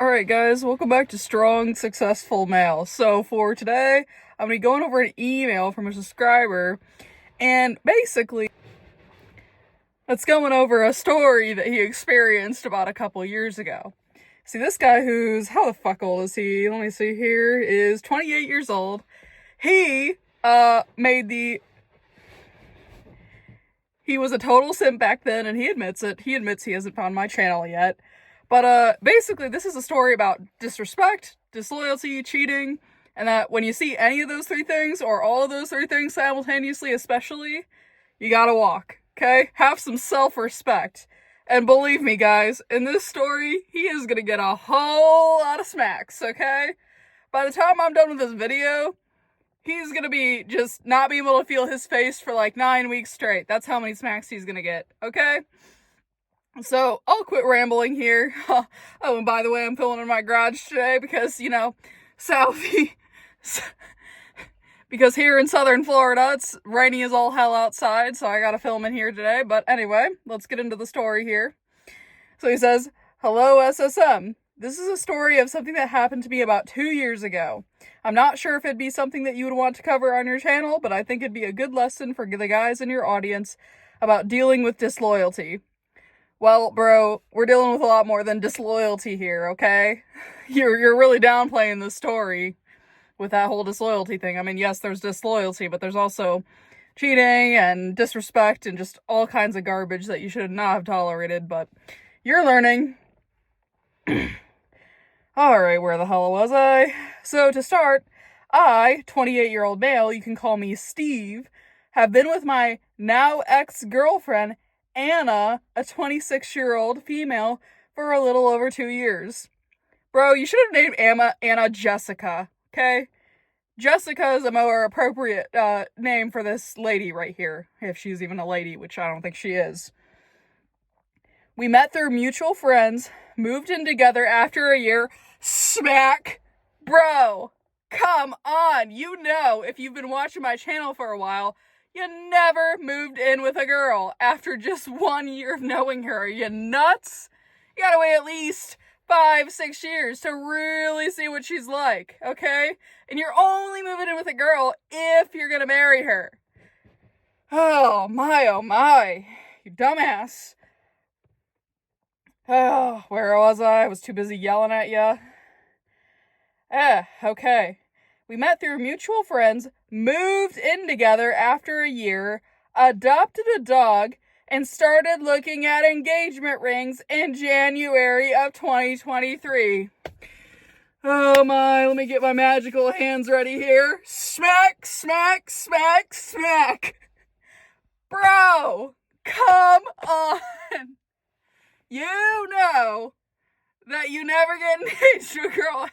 Alright guys, welcome back to Strong Successful Male. So for today, I'm going to be going over an email from a subscriber, and basically, it's going over a story that he experienced about a couple years ago. See, this guy how the fuck old is he? Let me see here, is 28 years old. He was a total simp back then, and he admits it. He admits he hasn't found my channel yet. But basically, this is a story about disrespect, disloyalty, cheating, and that when you see any of those three things, or all of those three things simultaneously especially, you gotta walk, okay? Have some self-respect. And believe me, guys, in this story, he is gonna get a whole lot of smacks, okay? By the time I'm done with this video, he's gonna be just not being able to feel his face for like 9 weeks straight. That's how many smacks he's gonna get, okay? So, I'll quit rambling here. Oh, and by the way, I'm filming in my garage today because, because here in southern Florida, it's rainy as all hell outside, so I gotta film in here today. But anyway, let's get into the story here. So he says, "Hello, SSM. This is a story of something that happened to me about 2 years ago. I'm not sure if it'd be something that you would want to cover on your channel, but I think it'd be a good lesson for the guys in your audience about dealing with disloyalty." Well, bro, we're dealing with a lot more than disloyalty here, okay? You're really downplaying the story with that whole disloyalty thing. I mean, yes, there's disloyalty, but there's also cheating and disrespect and just all kinds of garbage that you should not have tolerated, but you're learning. Alright, where the hell was I? So, to start, I, 28-year-old male, you can call me Steve, have been with my now ex-girlfriend, Anna, a 26-year-old female, for a little over 2 years. Bro, you should have named Anna Jessica, okay? Jessica is a more appropriate name for this lady right here, if she's even a lady, which I don't think she is. We met through mutual friends, moved in together after a year. Smack! Bro, come on! You know, if you've been watching my channel for a while, you never moved in with a girl after just 1 year of knowing her. Are you nuts? You gotta wait at least 5-6 years to really see what she's like, okay? And you're only moving in with a girl if you're gonna marry her. Oh my, you dumbass. Oh, where was I? I was too busy yelling at ya. Okay. We met through mutual friends, moved in together after a year, adopted a dog, and started looking at engagement rings in January of 2023. Oh my, let me get my magical hands ready here. Smack, smack, smack, smack. Bro, come on. You know that you never get engaged to a girl.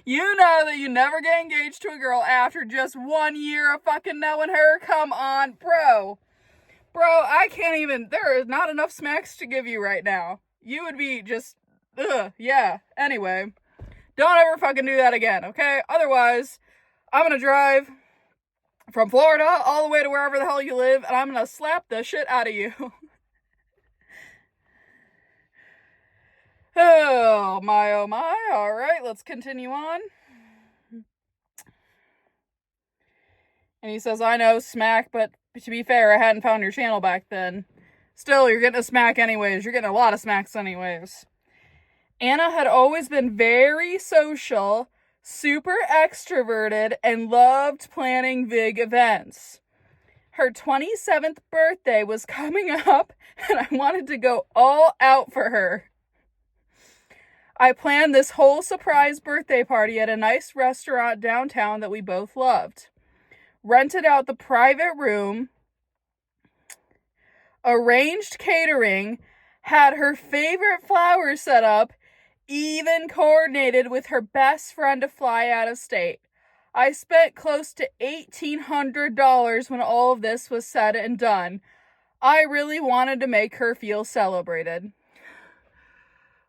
You know that you never get engaged to a girl after just 1 year of fucking knowing her. Come on, bro. Bro, I can't even, there is not enough smacks to give you right now. You would be just, yeah. Anyway, don't ever fucking do that again, okay? Otherwise, I'm gonna drive from Florida all the way to wherever the hell you live, and I'm gonna slap the shit out of you. Oh my, alright, let's continue on. And he says, I know, smack, but to be fair, I hadn't found your channel back then. Still, you're getting a smack anyways. You're getting a lot of smacks anyways. Anna had always been very social, super extroverted, and loved planning big events. Her 27th birthday was coming up, and I wanted to go all out for her. I planned this whole surprise birthday party at a nice restaurant downtown that we both loved. Rented out the private room, arranged catering, had her favorite flowers set up, even coordinated with her best friend to fly out of state. I spent close to $1,800 when all of this was said and done. I really wanted to make her feel celebrated.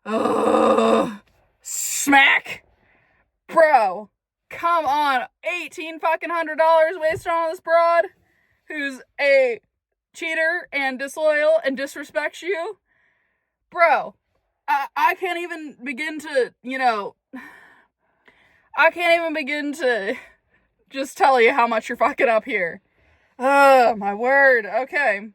Ugh. Smack! Bro, come on. $1,800 wasted on this broad who's a cheater and disloyal and disrespects you? Bro, I can't even begin to, I can't even begin to just tell you how much you're fucking up here. Oh, my word. Okay.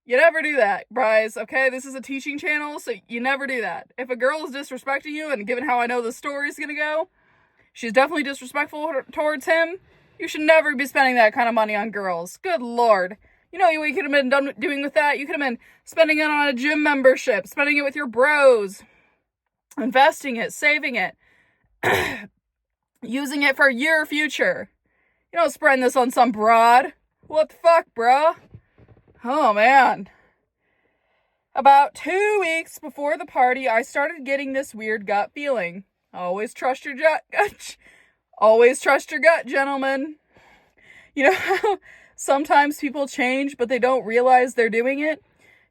You never do that, Bryce, okay? This is a teaching channel, so you never do that. If a girl is disrespecting you, and given how I know the story's gonna go, she's definitely disrespectful towards him, you should never be spending that kind of money on girls. Good lord. You know what you could have been doing with that? You could have been spending it on a gym membership, spending it with your bros, investing it, saving it, using it for your future. You don't spreading this on some broad. What the fuck, bruh? Oh, man. About 2 weeks before the party, I started getting this weird gut feeling. Always trust your gut. Always trust your gut, gentlemen. You know how sometimes people change, but they don't realize they're doing it?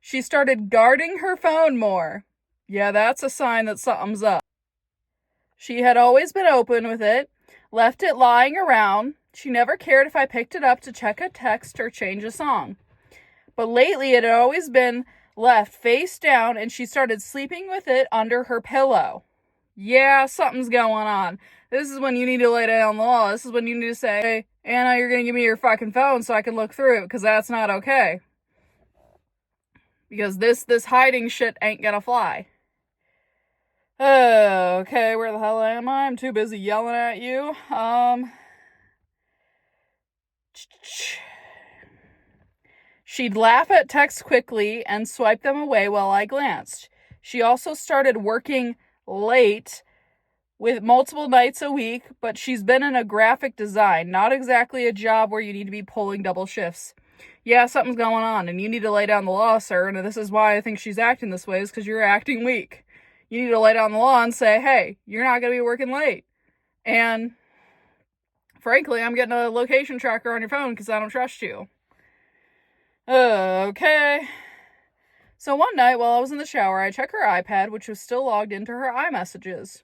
She started guarding her phone more. Yeah, that's a sign that something's up. She had always been open with it, left it lying around. She never cared if I picked it up to check a text or change a song. But lately it had always been left face down, and she started sleeping with it under her pillow. Yeah, something's going on. This is when you need to lay down the law. This is when you need to say, hey, Anna, you're going to give me your fucking phone so I can look through it, because that's not okay. Because this hiding shit ain't gonna fly. Okay, where the hell am I? I'm too busy yelling at you. She'd laugh at texts quickly and swipe them away while I glanced. She also started working late with multiple nights a week, but she's been in a graphic design, not exactly a job where you need to be pulling double shifts. Yeah, something's going on, and you need to lay down the law, sir, and this is why I think she's acting this way, is because you're acting weak. You need to lay down the law and say, hey, you're not going to be working late. And, frankly, I'm getting a location tracker on your phone because I don't trust you. Okay. So one night while I was in the shower, I checked her iPad, which was still logged into her iMessages.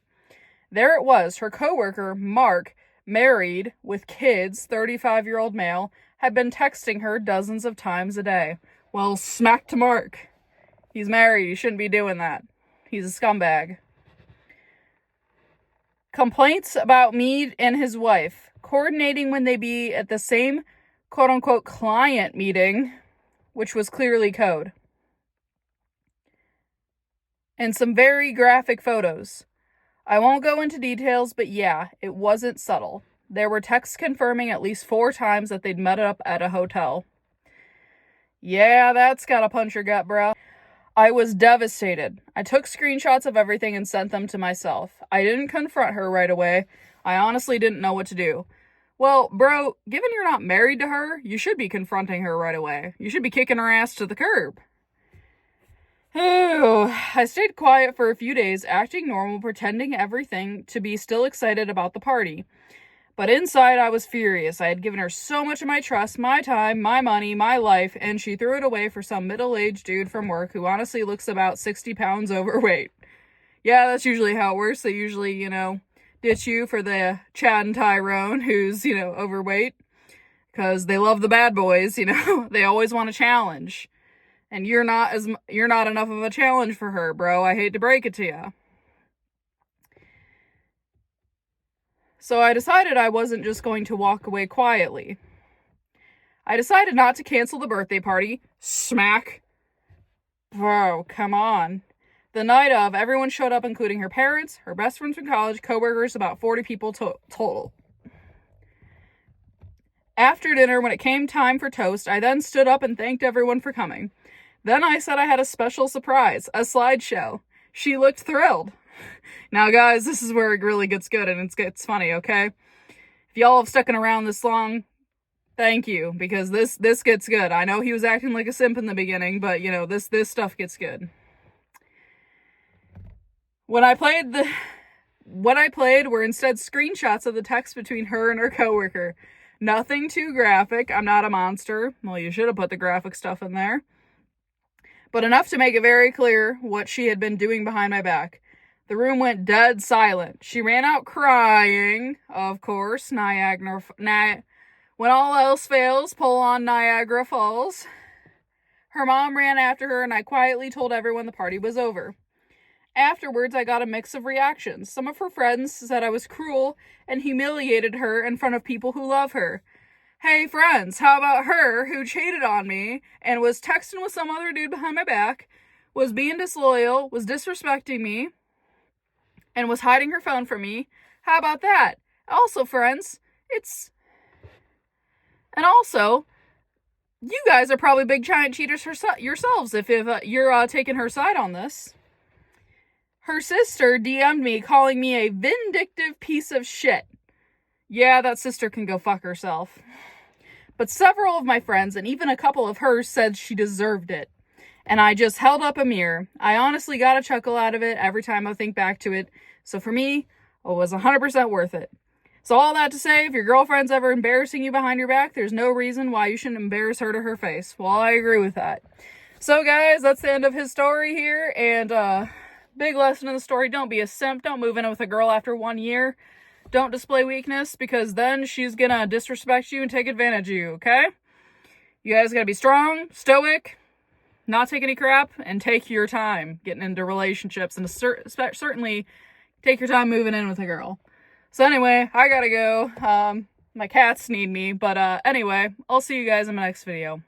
There it was, her coworker, Mark, married, with kids, 35-year-old male, had been texting her dozens of times a day. Well, smack to Mark. He's married, he shouldn't be doing that. He's a scumbag. Complaints about me and his wife, coordinating when they be at the same quote-unquote client meeting, which was clearly code. And some very graphic photos. I won't go into details, but yeah, it wasn't subtle. There were texts confirming at least 4 times that they'd met up at a hotel. Yeah, that's gotta punch your gut, bro. I was devastated. I took screenshots of everything and sent them to myself. I didn't confront her right away. I honestly didn't know what to do. Well, bro, given you're not married to her, you should be confronting her right away. You should be kicking her ass to the curb. I stayed quiet for a few days, acting normal, pretending everything to be still excited about the party. But inside, I was furious. I had given her so much of my trust, my time, my money, my life, and she threw it away for some middle-aged dude from work who honestly looks about 60 pounds overweight. Yeah, that's usually how it works. They usually, ditch you for the Chad and Tyrone who's, overweight. Because they love the bad boys, They always want a challenge. And you're not enough of a challenge for her, bro. I hate to break it to you. So I decided I wasn't just going to walk away quietly. I decided not to cancel the birthday party. Smack. Bro, come on. The night of, everyone showed up, including her parents, her best friends from college, coworkers, about 40 people total. After dinner, when it came time for toast, I then stood up and thanked everyone for coming. Then I said I had a special surprise, a slideshow. She looked thrilled. Now, guys, this is where it really gets good and it gets funny, okay? If y'all have stuck around this long, thank you, because this gets good. I know he was acting like a simp in the beginning, but, this stuff gets good. What I played were instead screenshots of the text between her and her coworker. Nothing too graphic. I'm not a monster. Well, you should have put the graphic stuff in there. But enough to make it very clear what she had been doing behind my back. The room went dead silent. She ran out crying, of course. When all else fails, pull on Niagara Falls. Her mom ran after her, and I quietly told everyone the party was over. Afterwards, I got a mix of reactions. Some of her friends said I was cruel and humiliated her in front of people who love her. Hey friends, how about her who cheated on me and was texting with some other dude behind my back, was being disloyal, was disrespecting me, and was hiding her phone from me? How about that? Also, friends, and also, you guys are probably big giant cheaters yourselves if you're taking her side on this. Her sister DM'd me calling me a vindictive piece of shit. Yeah, that sister can go fuck herself. But several of my friends, and even a couple of hers, said she deserved it. And I just held up a mirror. I honestly got a chuckle out of it every time I think back to it. So for me, it was 100% worth it. So all that to say, if your girlfriend's ever embarrassing you behind your back, there's no reason why you shouldn't embarrass her to her face. Well, I agree with that. So guys, that's the end of his story here. And big lesson in the story, don't be a simp. Don't move in with a girl after 1 year. Don't display weakness, because then she's gonna disrespect you and take advantage of you, okay? You guys gotta be strong, stoic, not take any crap, and take your time getting into relationships, and certainly take your time moving in with a girl. So anyway, I gotta go. My cats need me, but anyway, I'll see you guys in my next video.